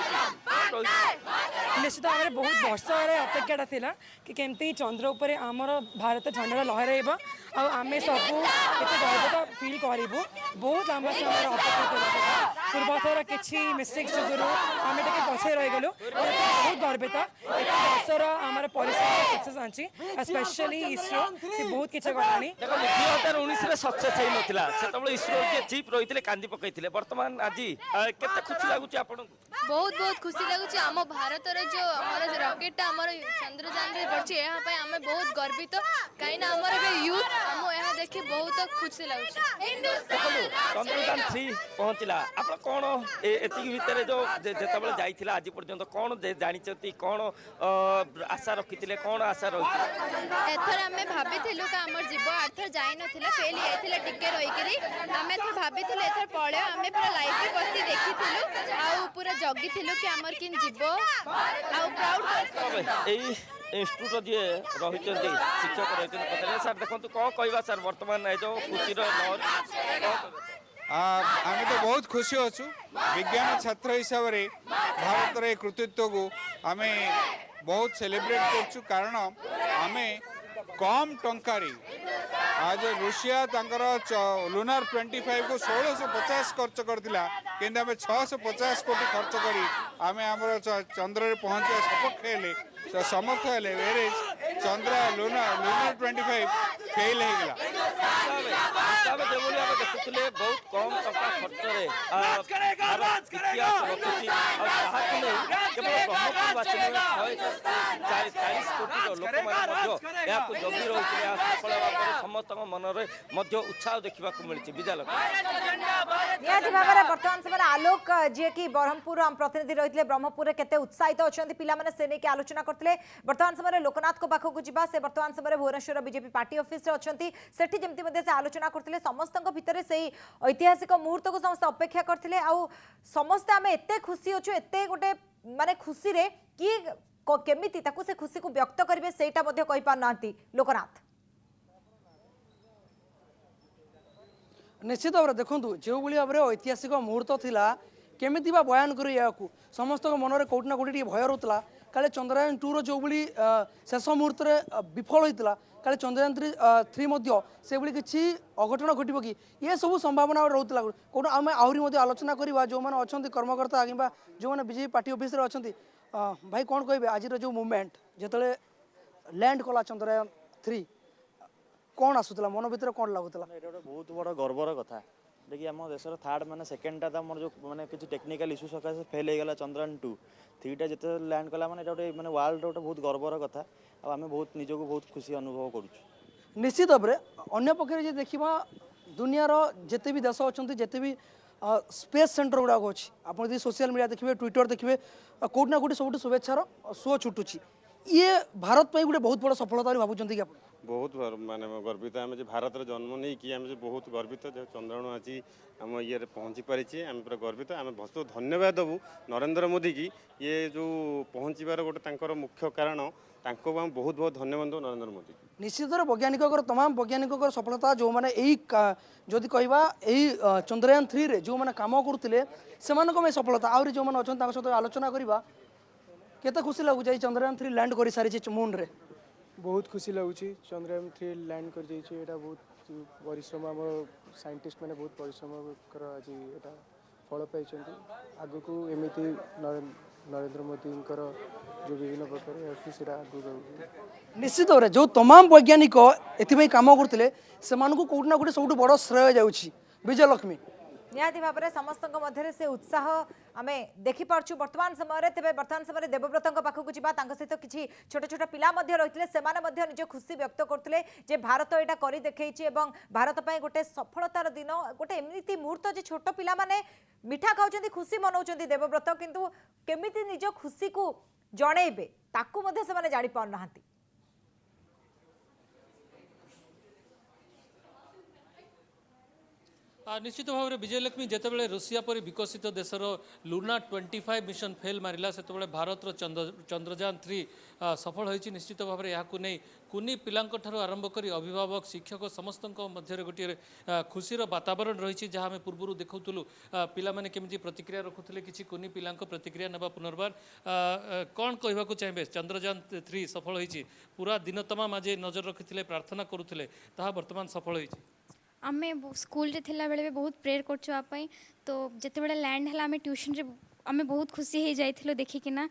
निश्चित भाव में बहुत वर्ष अपेक्षाटा थिला कि केमती चंद्र उपरे आमर भारत झंडा लहराइब आमे सबू केते गर्वता फील करिबु बहुत लंबा समय अपेक्षा पूर्व थर किछि मिस्टेक जुगुरु आमे टिके पछे रहि गेलु बहुत गर्वित वर्षर आमर परिश्रम सक्सेस आछि स्पेशली इसरो से बहुत किछ गलानी देखो 2019 रे सक्सेस हे नथिला सेतबळे इसरो के चीफ रहिथिले कांदी पकैथिले वर्तमान आजि केते खुशी लागुची आपन बहुत बहुत खुशी लागुची हम भारत रे जो हमर रॉकेट हमर चंद्रयान रे पड़छि एहा पय हम बहुत गर्वित काइना हमर बे यूथ हम एहा देखि बहुत खुशी लागुची चंद्रयान 3 पहुंचला आपन कोन एति भितरे जो जेतबळे जाइथिला आज पर्यंत कोन जानिचती कोन आशा रखिथिले कोन आशा रहिथि एथर हमें भाबिथिलु का हमर जीव आर्थर जाई नथिला फेल आइथिला टिके रहि करी हमें एथर भाबिथिले एथर पळे हमें पूरा लाइव पे बसी देखिथिलु आ पूरा जगिथिलु कि हमर किन जीव आ प्राउड एई इंस्टीट्यूट जे रहिचंती शिक्षक रहिचंती पतले सर देखंतु कोन कहबा सर वर्तमान ए जो खुशी रो लहर आमे तो बहुत खुशी अच्छु विज्ञान छात्र हिसाब रे भारत रे कृतित्व को आमे बहुत सेलिब्रेट करछु कारण आमे कम टंकारी आज रूसिया तांकर लुनार 25 को 1650 खर्च करथिला किंतु आमे 650 कोटी खर्च करी आमे हमर चंद्र रे पहुंचे सपक्ष हेले समर्थ हेले वेरेज चंद्र लुनार 25 फेल हे गेला तबे देबोली हम देखुतले बहुत कम टका खर्च रे भारत इतिहास रखछि और ताहा को केवल ଦେଶବାସୀ 140 କୋଟିର ଲୋକମାନେ ମଧ୍ୟ ଏହାକୁ ଜଗି ରହିଥିଲେ। ଏହା ସଫଳ ଭାବରେ ସମସ୍ତଙ୍କ ମନରେ ମଧ୍ୟ ଉତ୍ସାହ ଦେଖିବାକୁ ମିଳିଛି। ବିଜୟଲକ୍ଷ୍ମୀ निहाती भाव बर्तमान समय आलोक जी की ब्रह्मपुर आम प्रतिनिधि रही ब्रह्मपुर केते उत्साहित अच्छा पिलाने से नहीं आलोचना करते। बर्तमान समय लोकनाथ को पाखक जा से बर्तमान समय भुवनेश्वर बीजेपी पार्टी ऑफिस अच्छा सेठी जमती से आलोचना करते। समस्त भितर से ऐतिहासिक मुहूर्त को समस्त अपेक्षा करते। समस्ते आम एत खुशी अच्छु एत गोटे माने खुशी रे कि केमिति ताकू से खुशी को व्यक्त करेंगे सेटा कहि पारना लोकनाथ। निश्चित भाव देखूँ जो भाव में ऐतिहासिक मुहूर्त थिला केमिति बा बयान कर समस्त मनरे कौटि ना कौटि भय रोला काले चंद्रयान 2 रो जो भाई शेष मुहूर्त विफल होता काले चंद्रयान 3 से भाई किसी अघटन घटब कि ये सब संभावना रोला कौन आम आहरी आलोचना करवा जो मैंने अच्छा कर्मकर्ता कि जो मैंने बीजेपी पार्टी ऑफिस अच्छा भाई कौन कहे आज जो मुवमेंट जो लैंड कला चंद्रयान 3 कौन आसूला मन भर कौन लगुला बहुत बड़ गर्वर कथा देखिए आम देशर थार्ड माने सेकेंडटा आम जो माने किसी टेक्निकल इश्यू सकाशे फेल हो गला चंद्रयान 2 3टा जिते लैंड कला माने गोटे माने वर्ल्ड गोटे बहुत गर्वर कथा आम बहुत निजको बहुत खुशी अनुभव करूँ। निश्चित भाव में अन्य पक्षे देखा दुनियार जिते भी देश अच्छा जिते भी स्पेस सेंटर गुड़ाक अच्छी आप सोशल मीडिया देखिए ट्विटर देखिए कौटि ना कौटि सब शुभेच्छार सुओ छुटुची ये भारत गोटे बहुत बड़ सफलता भावुं कि बहुत माने गर्वित आम भारत जन्म नहीं कि आम बहुत गर्वित जो चंद्रयान आज आम ये पहुँची पारी आम पूरा गर्वित आम बहुत धन्यवाद देवु नरेंद्र मोदी की ये जो पहुँचार गोटे मुख्य कारण तांको आम बहुत बहुत धन्यवाद दो नरेंद्र मोदी। निश्चित वैज्ञानिक तमाम वैज्ञानिक सफलता जो मैंने जदि कहवा यही चंद्रयान 3 रे जो मैंने काम करते से सफलता आहरी जो मैंने अच्छा सहित आलोचना करवा केते खुशी लगुच चंद्रयान 3 लैंड कर सारी मून रे बहुत खुशी लगुच चंद्रयान 3 लैंड कर जाइए बहुत परिश्रम आम साइंटिस्ट मैंने बहुत परिश्रम आज यहाँ फल पाई आग को एमती नरेंद्र मोदी जो विभिन्न प्रकार आगे निश्चित भाव जो तमाम वैज्ञानिक एथि काम करते से कौटि ना कौटि सब बड़ श्रेय जाऊँगी। विजयलक्ष्मी निहाती भाव में समस्त मध्य से उत्साह आम देखिपु बर्तमान समय तेज बर्तमान समय देवव्रत पाखक जा सहित किसी छोट छोट पिला रही से निज खुशी व्यक्त करते भारत यहाँ कर देखी भारत पर गोटे सफलतार दिन गोटे एमती मुहूर्त जो छोट पिला मिठा खाऊँ खुशी मनाऊँ देवव्रत किंतु केमिति निज खुशी को जणेबे ताकू से जानी पारना। निश्चित भाव में विजयलक्ष्मी जितेबाला रूसिया पर विकसित देशर लूना 25 मिशन फेल मारा से भारत चंद्रयान 3 सफल होती। निश्चित भाव में यहाँ नहीं कुनी पिला आरंभ कर अभिभावक शिक्षक समस्त मध्य गोटे खुशीर वातावरण रही जहाँ आम पूर्व देखुलू पाने केमी प्रतिक्रिया रखुले किसी कुनी पिला प्रतिक्रिया ना पुनर्बार कौन कहवाक चाहिए चंद्रयान 3 सफल होती पूरा दिन तमाम आज नजर रखी प्रार्थना करुले बर्तमान सफल होती। आमे स्कूल रे थिला बेले बहुत प्रेयर करछु आपई तो जते बेले लैंड हला आमे ट्यूशन रे आमे बहुत खुशी हे जाइथिलो देखिकिना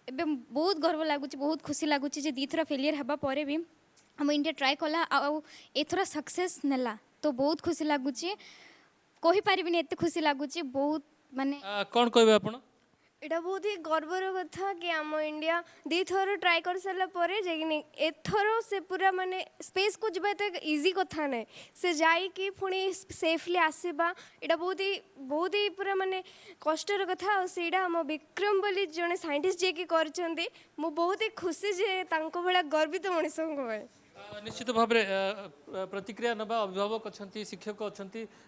एबे बहुत गर्व लागुची बहुत खुशी लागुची जे दीथरा फेलियर हबा परे भी हम इंडिया ट्राई कला आ एथरा सक्सेस नेला तो बहुत खुशी लागुची कहि परिबिनी एते खुशी लागुची बहुत माने कोन कहबे आपण एटा बहुत ही गर्वर कथा कि आम इंडिया दी थर ट्राई कर सारा पर एथर से पूरा माने स्पेस को जब तो इजी कथा ना से जाइकी पुणी सेफली आसवा एटा बहुत ही पूरा माने कष्टर कथा आईटा आम विक्रम बोली जड़े साइंटिस्ट जी कर बहुत ही खुशी जे तांको भला गर्वित मनीष निश्चित भाव में प्रतिक्रिया नवा अभिभावक अच्छा शिक्षक अच्छा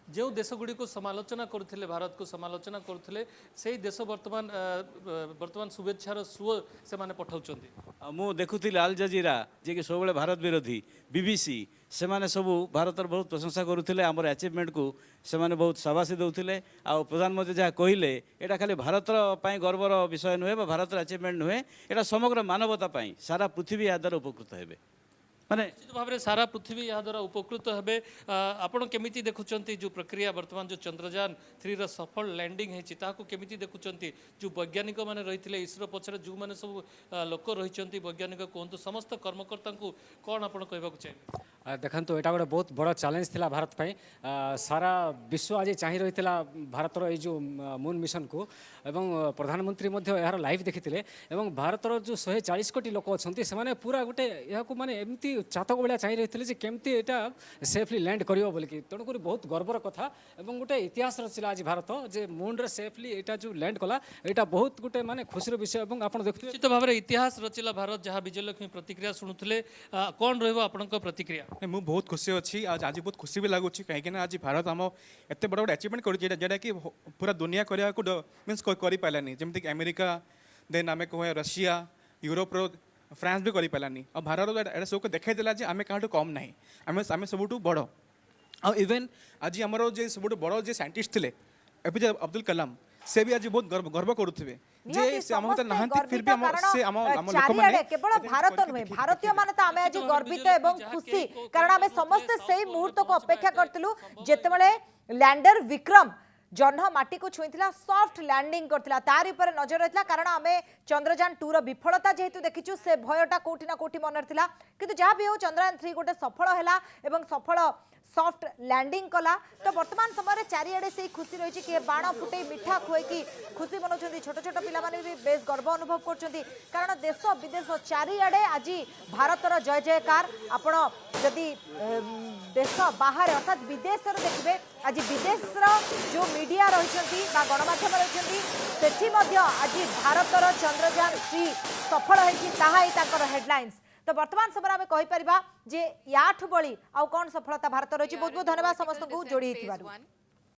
जो देशगुड़ी को समालोचना करुले भारत को समालोचना करुले से देश वर्तमान शुभेच्छार सुओ से पठाऊँ मु देखुली अल जजीरा जी कि सब भारत विरोधी BBC से माने सबू भारत बहुत प्रशंसा करुले आमर अचिवमेंट को से माने बहुत शाबाशी दौले आ प्रधानमंत्री जहाँ कहले यहाँ खाली भारत गर्वर विषय नुहे भारत अचिवमेंट नुहे यहाँ समग्र मानवता सारा पृथ्वी या द्वारा उपकृत हे। ମାନେ निश्चित भाव में सारा पृथ्वी या द्वारा उपकृत हेबे आपण केमिति देखुचंती जो प्रक्रिया वर्तमान जो चंद्रयान 3 रो सफल लैंडिंग है ताको केमिति देखुचंती जो वैज्ञानिक माने रहिथिले इसरो पछरे जो माने सब लोक रहिचंती वैज्ञानिक कोंतु समस्त कर्मकर्ता को कोन आपण कहबाक चाहिए देखो यहाँ गोटे बहुत बड़ चैलेंज थिला भारत पे सारा विश्व आज चाह रही भारतर ये जो मून मिशन को एवं प्रधानमंत्री यार लाइव देखी भारतर जो 140 कोटी लोक अच्छा से पूरा गोटे यहाँ माने एमती चातक भाया चाह रही केमती यहाँ सेफली लैंड कर बोलिकी तेणुक बहुत गर्वर कथा और गोटे इतिहास रचिला आज भारत जे मून रे सेफली यहाँ जो लैंड कला यहाँ बहुत गोटे माने खुशी विषय और आप देखते निश्चित भाव में इतिहास रचिला भारत जहाँ विजयलक्ष्मी प्रतिक्रिया शुणुले कौन रही प्रतिक्रिया ମୁଁ ବହୁତ ଖୁସି ଅଛି ଆଉ ଆଜି ବହୁତ ଖୁସି ବି ଲାଗୁଛି କାହିଁକିନା ଆଜି ଭାରତ ଆମ ଏତେ ବଡ଼ ଗୋଟେ ଆଚିଭମେଣ୍ଟ କରିଛି ଯେଉଁଟାକି ପୁରା ଦୁନିଆ କରିବାକୁ ମିନ୍ସ କରିପାରିଲାନି ଯେମିତିକି ଆମେରିକା ଦେନ୍ ଆମେ କହେ ରଷିଆ ୟୁରୋପର ଫ୍ରାନ୍ସ ବି କରିପାରିଲାନି ଆଉ ଭାରତ ଏଇଟା ସବୁକୁ ଦେଖାଇ ଦେଲା ଯେ ଆମେ କାହାଠୁ କମ୍ ନାହିଁ ଆମେ ସବୁଠୁ ବଡ଼ ଆଉ ଇଭେନ୍ ଆଜି ଆମର ଯେ ସବୁଠୁ ବଡ଼ ଯେ ସାଇଣ୍ଟିଷ୍ଟ ଥିଲେ ଏପିଜେ ଅବଦୁଲ କଲାମ ସେ ବି ଆଜି ବହୁତ ଗର୍ବ କରୁଥିବେ जे से हम तो नहांती फिर भी हम से हम लोक माने केवल भारत नुहे भारतीय माने तो आमे आज गर्वित एवं खुशी कारण आमे समस्त सेही मुहूर्त को अपेक्षा करथिलु जेतेबेले लैंडर विक्रम जन्ह माटी को छुईथिला सॉफ्ट लैंडिंग करथिला तार ऊपर नजर रहितला कारण आमे चंद्रयान 2 रो विफलता जेहेतु देखिछु से भयटा कोठी ना कोठी मन रहितला किंतु जहा भी हो चंद्रयान 3 गोटे सफल हैला एवं सफल सॉफ्ट लैंडिंग कला तो वर्तमान समय चारिआडे से खुशी रही कि बाण फुटे मिठा खुए कि खुशी मनाउछन्ती छोट छोट पिला माने भी बेस गर्व अनुभव करछन्ती कारण देश विदेश चारिआडे आज भारतर जय जयकार आपण जदि देश बाहर अर्थात विदेश देखिए आज विदेश जो मीडिया रही गणमाध्यम रही सेठी आज भारतर चंद्रयान 3 सफल होता हेडलाइंस तो वर्तमान समय आम कहीपर जे याठू बड़ी आउ कौन सफलता भारत रही बहुत बहुत धन्यवाद समस्त को जोड़ी।